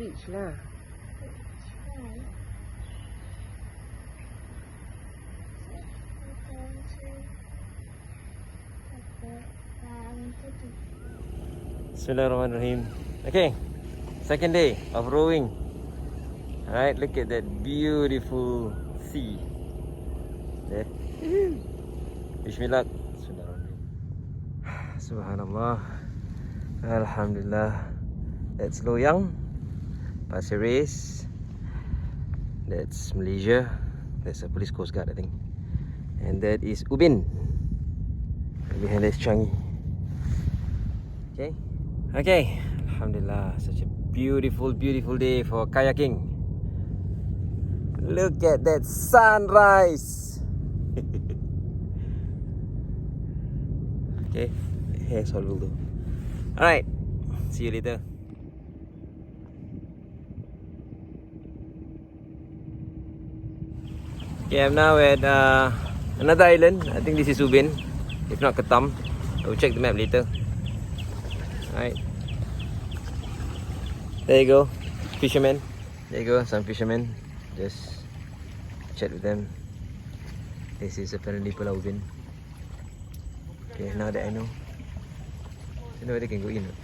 Beach lah. Bismillahirrahmanirrahim. Okay, second day of rowing. Alright, look at that beautiful sea. There. Bismillah. Bismillahirrahmanirrahim. Subhanallah. Alhamdulillah. That's Loyang, Pasir Ris. That's Malaysia. That's a police coast guard, I think. And that is Ubin. And behind that is Changi. Okay. Okay. Alhamdulillah. Such a beautiful, beautiful day for kayaking. Look at that sunrise. Okay. Hair solve though. Alright. See you later. Okay, I'm now at another island. I think this is Ubin. If not Ketam. I will check the map later. Alright. There you go. Fishermen. There you go. Some fishermen. Just chat with them. This is apparently Pulau Ubin. Okay, now that I know. I don't know whether I can go in or not.